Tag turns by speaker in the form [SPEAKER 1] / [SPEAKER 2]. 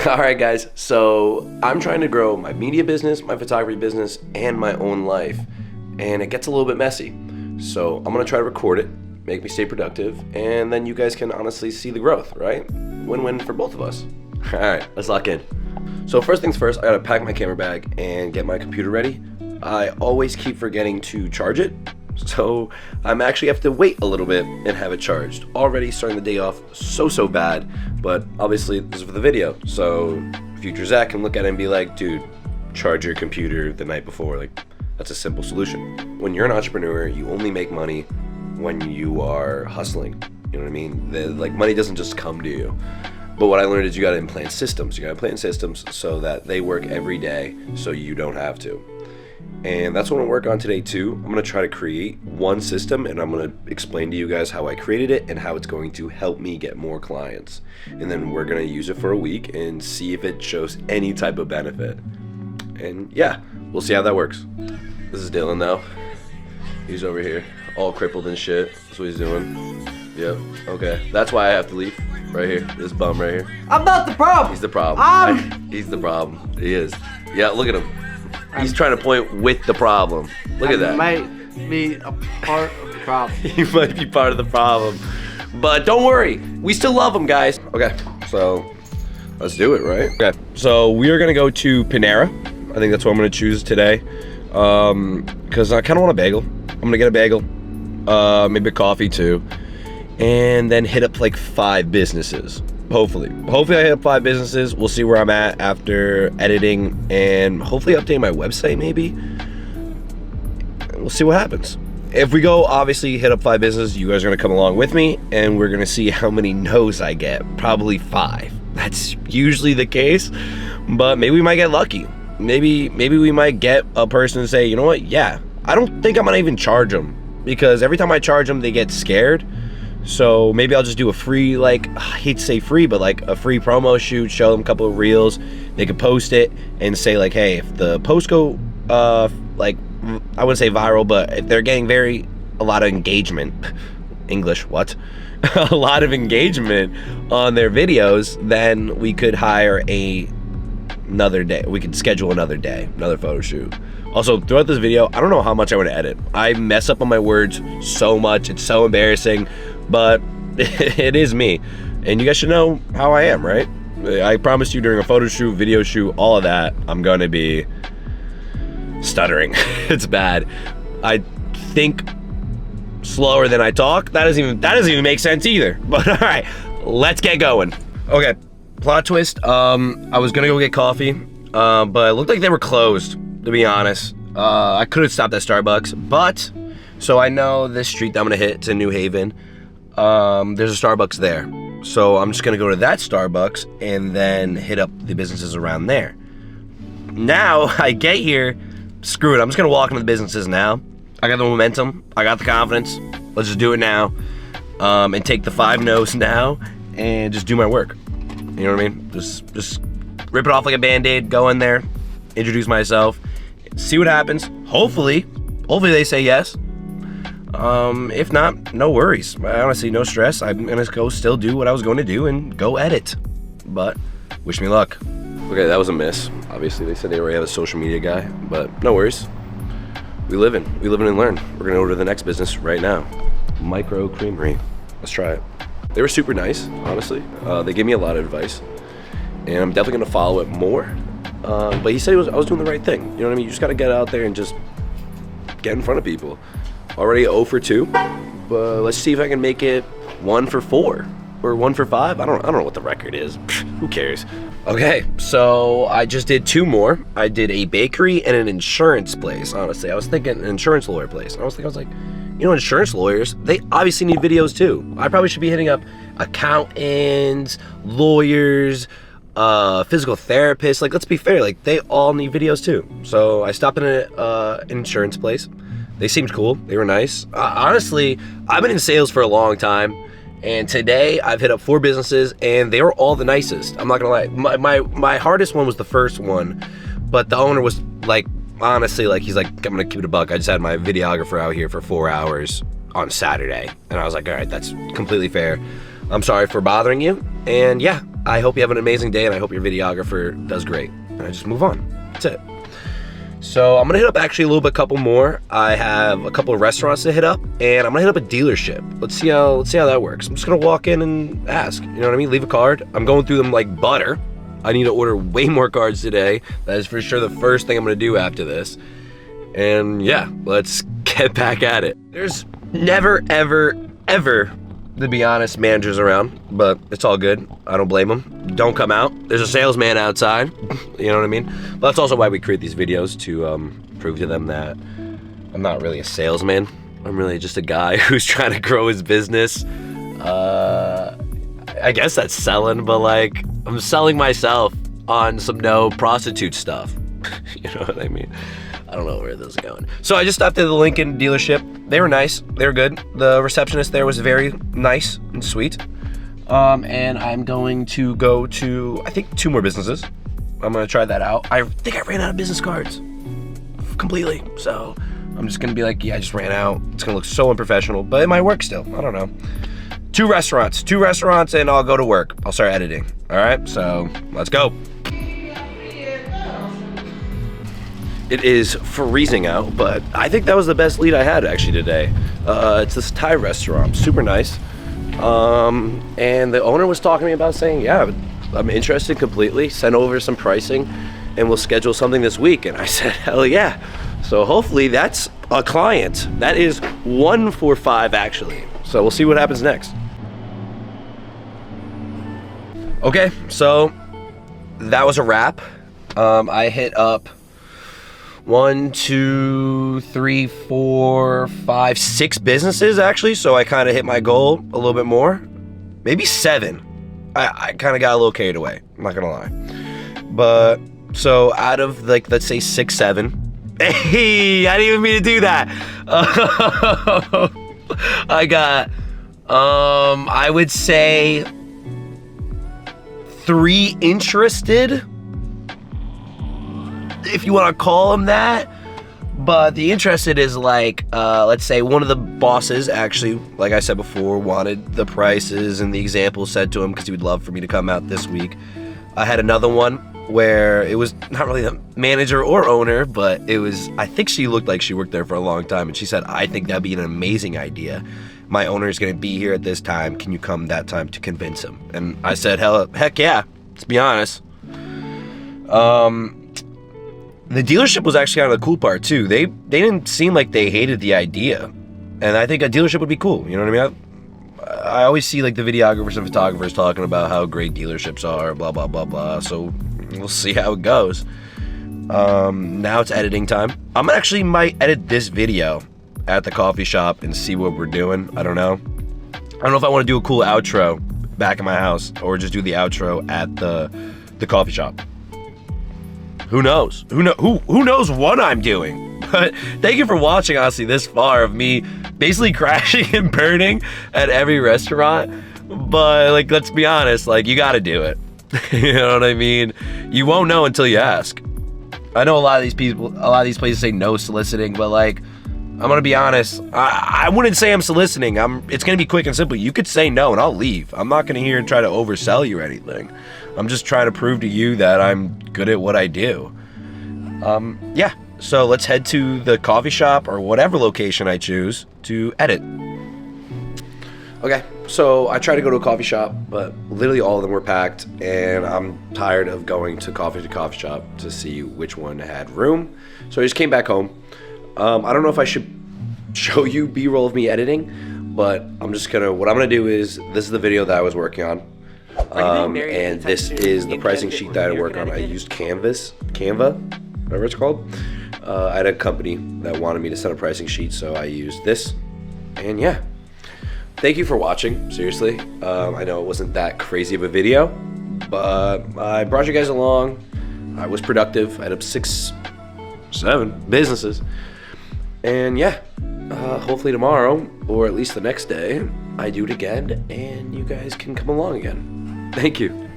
[SPEAKER 1] All right, guys, so I'm trying to grow my media business, my photography business, and my own life, and it gets a little bit messy. So I'm gonna try to record it, make me stay productive, and then you guys can honestly see the growth, right? Win-win for both of us. All right, let's lock in. So first things first, I gotta pack my camera bag and get my computer ready. I always keep forgetting to charge it, so I'm actually have to wait a little bit and have it charged. Already starting the day off so bad, but obviously this is for the video, so future Zach can look at it and be like, dude, charge your computer the night before. Like, that's a simple solution. When you're an entrepreneur, you only make money when you are hustling. You know what I mean? Like, money doesn't just come to you. But what I learned is you gotta implant systems. You gotta implant systems so that they work every day so you don't have to. And that's what I'm gonna work on today too. I'm gonna try to create one system, and I'm gonna explain to you guys how I created it and how it's going to help me get more clients. And then we're gonna use it for a week and see if it shows any type of benefit. And yeah, we'll see how that works. This is Dylan though. He's over here, all crippled and shit. That's what he's doing. Yep, okay. That's why I have to leave. Right here, this bum right here.
[SPEAKER 2] I'm not the problem.
[SPEAKER 1] He's the problem. He's the problem. He is. Yeah, look at him. He's trying to point with the problem. Look at that.
[SPEAKER 2] Might be a part of the problem.
[SPEAKER 1] He might be part of the problem. But don't worry, we still love him, guys. Okay, so let's do it, right? Okay, so we are gonna go to Panera. I think that's what I'm gonna choose today. Because I kind of want a bagel. I'm gonna get a bagel, maybe a coffee too, and then hit up like 5 businesses. Hopefully I hit up 5 businesses. We'll see where I'm at after editing and hopefully updating my website maybe. We'll see what happens. If we go, obviously hit up 5 businesses, you guys are gonna come along with me and we're gonna see how many no's I get. Probably 5. That's usually the case, but maybe we might get lucky. Maybe we might get a person to say, you know what, yeah, I don't think I'm gonna even charge them, because every time I charge them, they get scared. So maybe I'll just do a free, like, I hate to say free, but like a free promo shoot, show them a couple of reels. They could post it and say like, hey, if the posts go, like, I wouldn't say viral, but if they're getting a lot of engagement, English, what? A lot of engagement on their videos, then we could hire another day. We could schedule another day, another photo shoot. Also, throughout this video, I don't know how much I want to edit. I mess up on my words so much. It's so embarrassing, but it is me. And you guys should know how I am, right? I promised you during a photo shoot, video shoot, all of that, I'm gonna be stuttering. It's bad. I think slower than I talk. That doesn't even make sense either. But all right, let's get going. Okay, plot twist. I was gonna go get coffee, but it looked like they were closed, to be honest. I could have stopped at Starbucks, but so I know this street that I'm gonna hit, it's in New Haven. There's a Starbucks there. So I'm just gonna go to that Starbucks and then hit up the businesses around there. Now I get here, screw it, I'm just gonna walk into the businesses now. I got the momentum, I got the confidence. Let's just do it now. And take the 5 no's now and just do my work. You know what I mean? Just rip it off like a Band-Aid, go in there, introduce myself, see what happens. Hopefully they say yes. If not, no worries. Honestly, no stress. I'm gonna go still do what I was going to do and go edit. But wish me luck. Okay, that was a miss. Obviously, they said they already have a social media guy, but no worries. We live in and learn. We're gonna go to the next business right now. Micro Creamery. Let's try it. They were super nice, honestly. They gave me a lot of advice, and I'm definitely gonna follow it more. But he said I was doing the right thing. You know what I mean? You just gotta get out there and just get in front of people. Already 0 for 2, but let's see if I can make it 1 for 4 or 1 for 5. I don't know what the record is. Who cares? Okay, so I just did 2 more. I did a bakery and an insurance place. Honestly, I was thinking an insurance lawyer place. I was like, you know, insurance lawyers, they obviously need videos too. I probably should be hitting up accountants, lawyers, physical therapists. Like, let's be fair, like they all need videos too. So I stopped in an insurance place. They seemed cool. They were nice. Honestly, I've been in sales for a long time, and today I've hit up 4 businesses, and they were all the nicest. I'm not gonna lie. My hardest one was the first one, but the owner was like, honestly, like he's like, I'm gonna keep it a buck. I just had my videographer out here for 4 hours on Saturday, and I was like, all right, that's completely fair. I'm sorry for bothering you, and yeah, I hope you have an amazing day, and I hope your videographer does great. And I just move on. That's it. So I'm gonna hit up actually a little bit, couple more. I have a couple of restaurants to hit up, and I'm gonna hit up a dealership. Let's see how that works. I'm just gonna walk in and ask. You know what I mean? Leave a card. I'm going through them like butter. I need to order way more cards today. That is for sure the first thing I'm gonna do after this. And yeah, let's get back at it. There's never, ever, ever, to be honest, managers around, but it's all good. I don't blame them. Don't come out. There's a salesman outside. You know what I mean? But that's also why we create these videos, to prove to them that I'm not really a salesman. I'm really just a guy who's trying to grow his business. I guess that's selling, but like, I'm selling myself on some no prostitute stuff. You know what I mean? I don't know where this is going. So I just stopped at the Lincoln dealership. They were nice. They were good. The receptionist there was very nice and sweet. And I'm going to go to, I think, 2 more businesses. I'm gonna try that out. I think I ran out of business cards completely. So I'm just gonna be like, yeah, I just ran out. It's gonna look so unprofessional, but it might work still. I don't know. 2 restaurants, and I'll go to work. I'll start editing. All right, so let's go. It is freezing out, but I think that was the best lead I had actually today. It's this Thai restaurant, super nice. And the owner was talking to me about saying, yeah, I'm interested completely. Send over some pricing and we'll schedule something this week. And I said, hell yeah. So hopefully that's a client. That is 1 for 5 actually. So we'll see what happens next. Okay, so that was a wrap. I hit up 1, 2, 3, 4, 5, 6 businesses actually, so I kind of hit my goal a little bit more. Maybe 7. I kind of got a little carried away, I'm not gonna lie. But so out of like, let's say 6, 7. Hey, I didn't even mean to do that. I got I would say 3 interested, if you want to call them that. But the interested is like, let's say one of the bosses actually, like I said before, wanted the prices and the example said to him because he would love for me to come out this week. I had another one where it was not really the manager or owner, but it was, I think she looked like she worked there for a long time, and she said, I think that'd be an amazing idea. My owner is going to be here at this time. Can you come that time to convince him? And I said, heck yeah, let's be honest. The dealership was actually kind of the cool part too. They didn't seem like they hated the idea. And I think a dealership would be cool, you know what I mean? I always see like the videographers and photographers talking about how great dealerships are, blah, blah, blah, blah. So we'll see how it goes. Now it's editing time. I'm actually might edit this video at the coffee shop and see what we're doing. I don't know. I don't know if I want to do a cool outro back in my house or just do the outro at the coffee shop. Who knows? Who knows what I'm doing? But thank you for watching, honestly, this far of me basically crashing and burning at every restaurant. But like, let's be honest, like, you gotta do it. You know what I mean? You won't know until you ask. I know a lot of these places say no soliciting, but like, I'm gonna be honest, I wouldn't say I'm soliciting. It's gonna be quick and simple. You could say no and I'll leave. I'm not gonna here and try to oversell you or anything. I'm just trying to prove to you that I'm good at what I do. Yeah, so let's head to the coffee shop or whatever location I choose to edit. Okay, so I tried to go to a coffee shop, but literally all of them were packed, and I'm tired of going to coffee shop to see which one had room. So I just came back home. I don't know if I should show you B-roll of me editing, but what I'm gonna do is, this is the video that I was working on. And this is the pricing sheet that I work on. I used Canva, whatever it's called. I had a company that wanted me to send a pricing sheet, so I used this. And yeah, thank you for watching, seriously. I know it wasn't that crazy of a video, but I brought you guys along. I was productive. I had up 6, 7 businesses. And yeah, hopefully tomorrow, or at least the next day, I do it again, and you guys can come along again. Thank you.